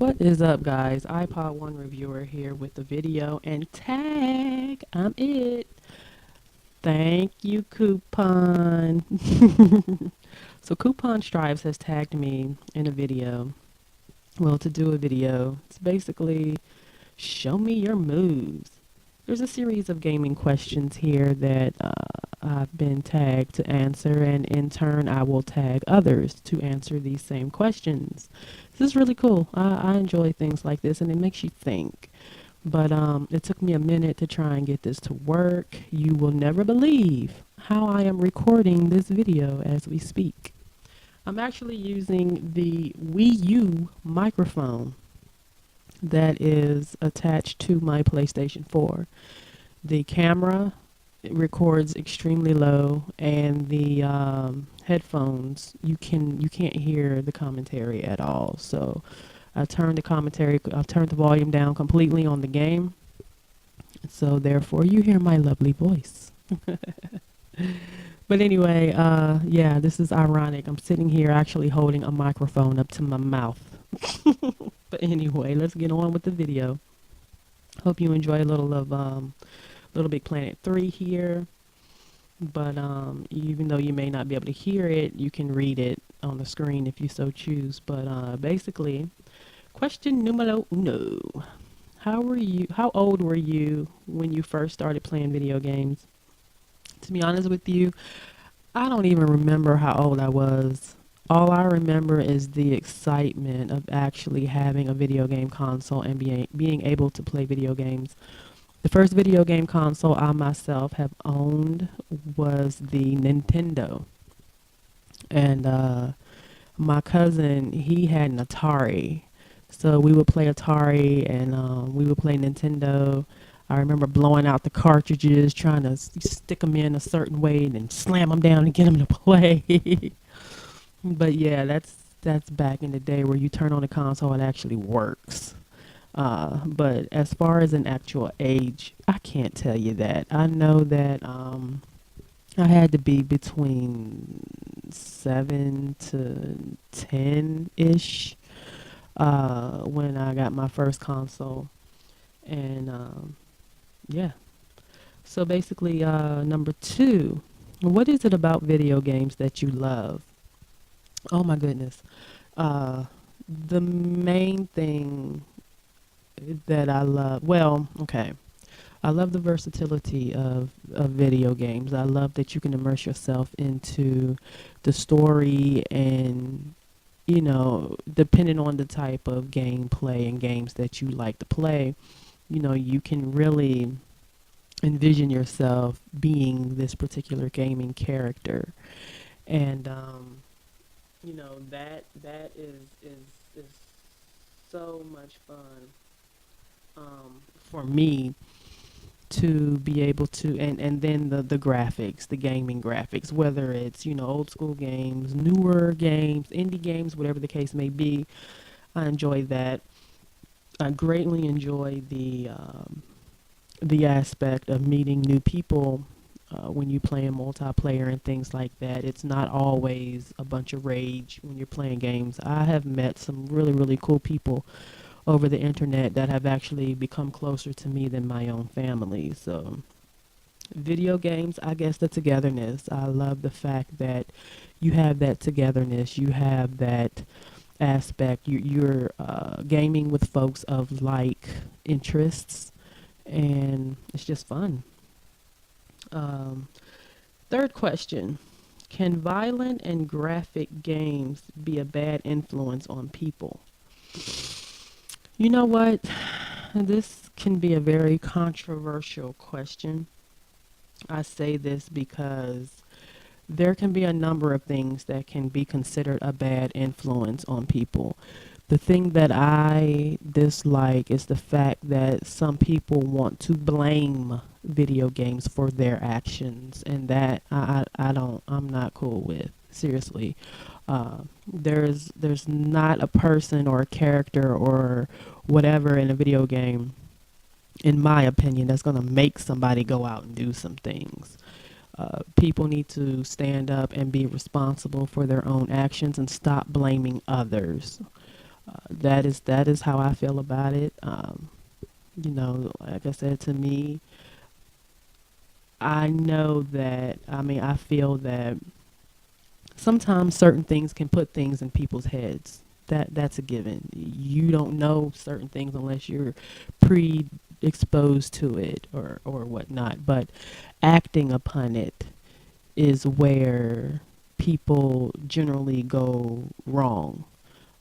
What is up, guys? iPod One reviewer here with the video and tag. I'm it. Thank you, Coupon. So Coupon Stripes has tagged me in a video. Well, to do a video, it's basically show me your moves. There's a series of gaming questions here that I've been tagged to answer, and in turn, I will tag others to answer these same questions. This is really cool. I enjoy things like this, and it makes you think. But it took me a minute to try and get this to work. You will never believe how I am recording this video as we speak. I'm actually using the Wii U microphone that is attached to my PlayStation 4. The camera records extremely low, and the headphones you can't hear the commentary at all. So I turned the volume down completely on the game, so therefore you hear my lovely voice. But anyway, yeah, this is ironic. I'm sitting here actually holding a microphone up to my mouth. But anyway, let's get on with the video. Hope you enjoy a little of Little Big Planet 3 here. But even though you may not be able to hear it, you can read it on the screen if you so choose. But basically, question numero uno. How old were you when you first started playing video games? To be honest with you, I don't even remember how old I was. All I remember is the excitement of actually having a video game console and being able to play video games. The first video game console I myself have owned was the Nintendo. And my cousin, he had an Atari. So we would play Atari, and we would play Nintendo. I remember blowing out the cartridges, trying to stick them in a certain way and then slam them down and get them to play. But yeah, that's back in the day where you turn on the console and it actually works. But as far as an actual age, I can't tell you that. I know that I had to be between 7 to 10-ish when I got my first console. And yeah. So basically, number two, what is it about video games that you love? Oh my goodness. The main thing that I love, well, okay. I love the versatility of video games. I love that you can immerse yourself into the story, and, you know, depending on the type of gameplay and games that you like to play, you know, you can really envision yourself being this particular gaming character. And you know, that is so much fun for me to be able to, and then the graphics, the gaming graphics, whether it's, you know, old school games, newer games, indie games, whatever the case may be. I enjoy that. I greatly enjoy the aspect of meeting new people when you play in multiplayer and things like that. It's not always a bunch of rage when you're playing games. I have met some really cool people over the internet that have actually become closer to me than my own family. So video games, I guess the togetherness. I love the fact that you have that togetherness. You have that aspect. You're gaming with folks of like interests, and it's just fun. Um, Third question. Can violent and graphic games be a bad influence on people? You know what? This can be a very controversial question. I say this because there can be a number of things that can be considered a bad influence on people. The thing that I dislike is the fact that some people want to blame video games for their actions, and that I'm not cool with. Seriously. There's not a person or a character or whatever in a video game, in my opinion, that's going to make somebody go out and do some things. People need to stand up and be responsible for their own actions and stop blaming others. That is how I feel about it. You know, like I said, to me, I know that, I mean, I feel that sometimes certain things can put things in people's heads. That's a given. You don't know certain things unless you're pre-exposed to it or whatnot. But acting upon it is where people generally go wrong.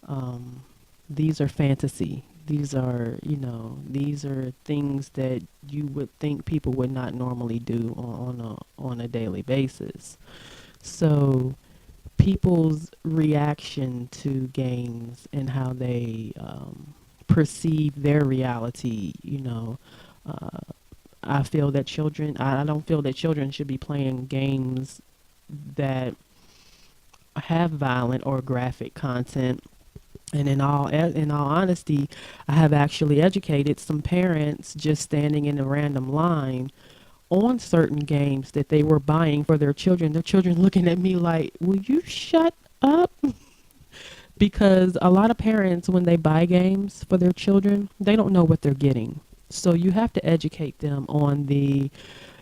Um, these are fantasy. These are, you know, these are things that you would think people would not normally do on a daily basis. So people's reaction to games and how they perceive their reality, you know, uh, I feel that children, I don't feel that children should be playing games that have violent or graphic content. And in all honesty, I have actually educated some parents just standing in a random line on certain games that they were buying for their children. Their children looking at me like, "Will you shut up?" Because a lot of parents, when they buy games for their children, they don't know what they're getting. So you have to educate them on the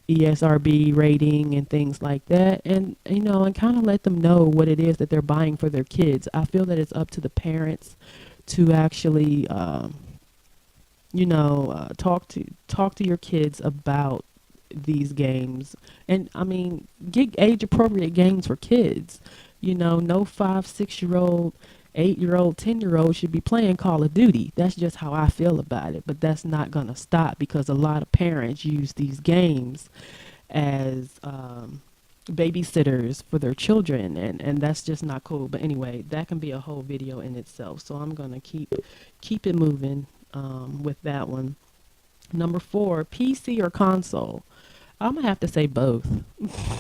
ESRB rating and things like that, and you know, and kind of let them know what it is that they're buying for their kids. I feel that it's up to the parents to actually, you know, talk to your kids about these games, and I mean, get age appropriate games for kids. You know, no 5, 6 year old, 8 year old, 10 year old should be playing Call of Duty. That's just how I feel about it. But that's not gonna stop because a lot of parents use these games as babysitters for their children, and that's just not cool. But anyway, that can be a whole video in itself. So I'm gonna keep it moving with that one. Number 4, PC or console. I'm gonna have to say both.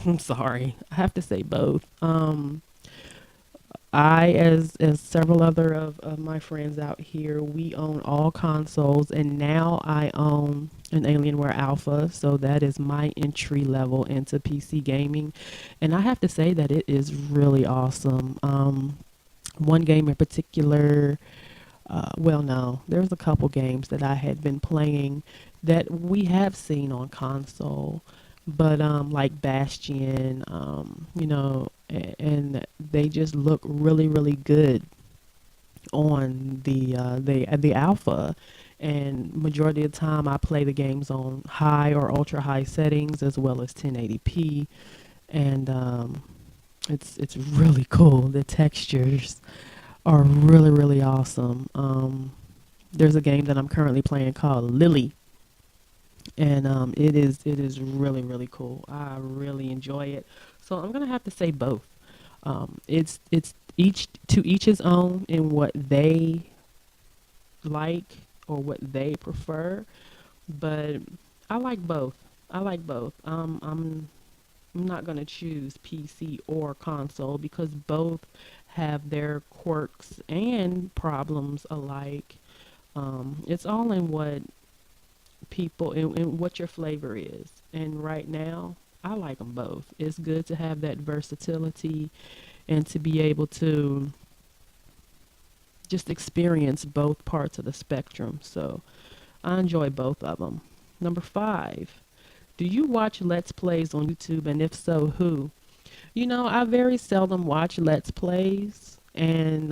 I'm sorry, I have to say both. I, as several other of my friends out here, we own all consoles, and now I own an Alienware Alpha, so that is my entry level into PC gaming, and I have to say that it is really awesome. One game in particular, well, no, there's a couple games that I had been playing that we have seen on console, but like Bastion, you know, and they just look really, really good on the alpha. And majority of the time, I play the games on high or ultra high settings as well as 1080p, and it's really cool. The textures are really, really awesome. There's a game that I'm currently playing called Lily, and it is really, really cool. I really enjoy it. So I'm gonna have to say both. It's each to each his own in what they like or what they prefer, but I like both. I like both. I'm not gonna choose PC or console because both have their quirks and problems alike. It's all in what people and what your flavor is. And right now, I like them both. It's good to have that versatility and to be able to just experience both parts of the spectrum. So I enjoy both of them. Number 5, do you watch Let's Plays on YouTube? And if so, who? You know, I very seldom watch Let's Plays. And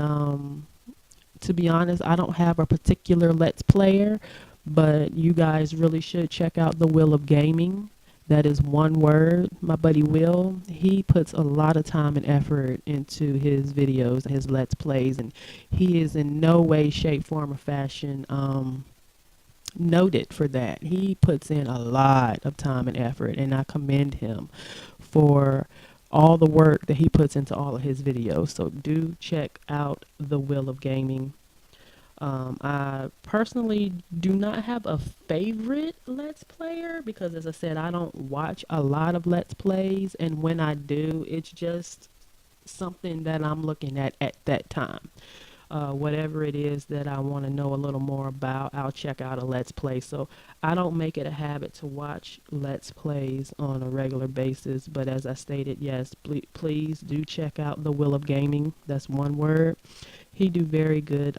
to be honest, I don't have a particular Let's Player, but you guys really should check out The Will of Gaming. That is one word. My buddy Will, he puts a lot of time and effort into his videos and his Let's Plays, and he is in no way, shape, form, or fashion noted for that. He puts in a lot of time and effort, and I commend him for all the work that he puts into all of his videos. So do check out The Will of Gaming. I personally do not have a favorite Let's Player because, as I said, I don't watch a lot of Let's Plays, and when I do, it's just something that I'm looking at that time. Whatever it is that I want to know a little more about, I'll check out a Let's Play. So I don't make it a habit to watch Let's Plays on a regular basis, but as I stated, yes, please do check out The Will of Gaming. That's one word. He do very good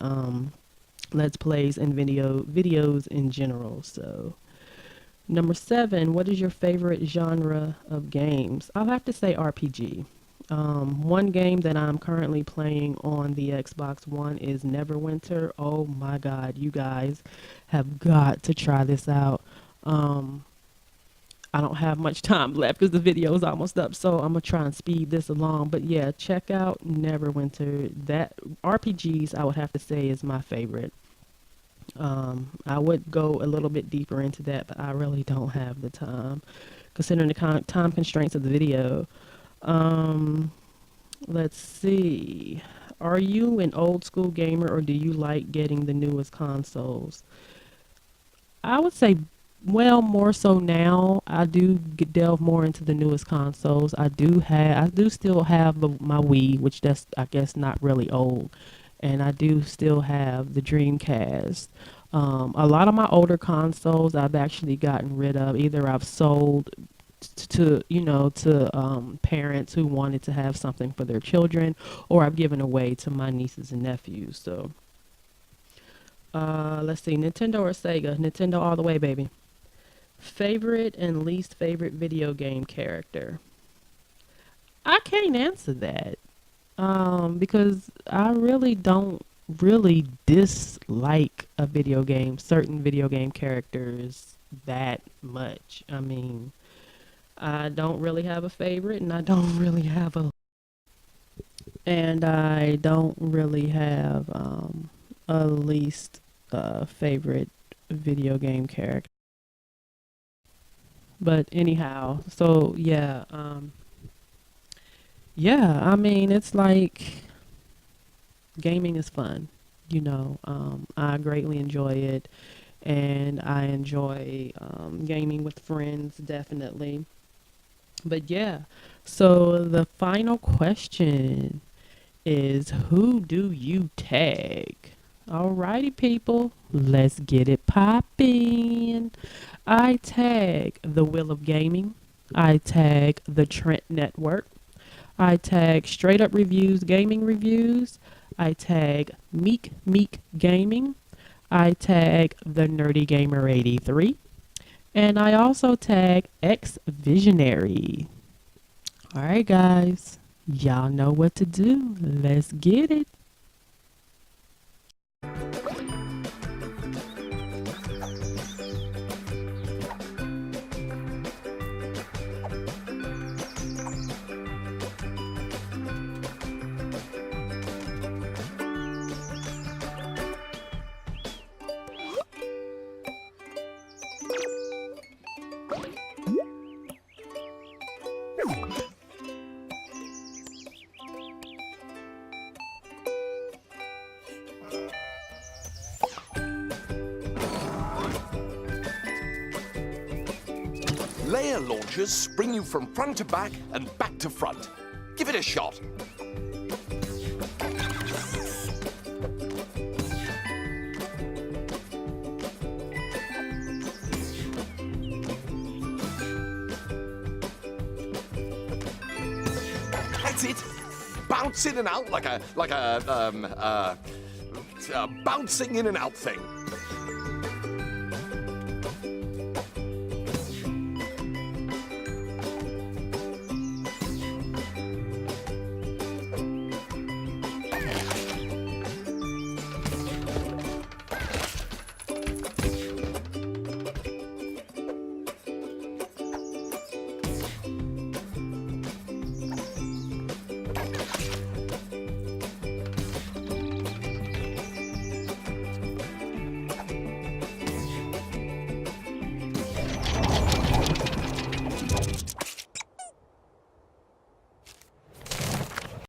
let's plays and videos in general. So number 7, what is your favorite genre of games? I'll have to say RPG. One game that I'm currently playing on the Xbox One is Neverwinter. Oh my God, you guys have got to try this out. I don't have much time left because the video is almost up, so I'm gonna try and speed this along. But yeah, check out Neverwinter. That RPGs, I would have to say, is my favorite. I would go a little bit deeper into that, but I really don't have the time, considering the time constraints of the video. Let's see. Are you an old school gamer or do you like getting the newest consoles? I would say, well, more so now. I do delve more into the newest consoles. I do still have my Wii, which that's, I guess, not really old. And I do still have the Dreamcast. A lot of my older consoles I've actually gotten rid of. Either I've sold to parents who wanted to have something for their children, or I've given away to my nieces and nephews. So let's see, Nintendo or Sega? Nintendo all the way, baby. Favorite and least favorite video game character? I can't answer that because I really don't really dislike certain video game characters that much. I mean, I don't really have a favorite, and I don't really have a least favorite video game character. But anyhow, so yeah, yeah. I mean, it's like gaming is fun. I greatly enjoy it, and I enjoy gaming with friends, definitely. But yeah, so the final question is, who do you tag? Alrighty, people, let's get it poppin'. I tag the Will of Gaming. I tag the Trent Network. I tag Straight Up Reviews Gaming Reviews. I tag Meek Meek Gaming. I tag the Nerdy Gamer 83. And I also tag X Visionary. All right, guys. Y'all know what to do. Let's get it. Layer launchers spring you from front to back and back to front. Give it a shot. That's it. Bounce in and out like a bouncing in and out thing.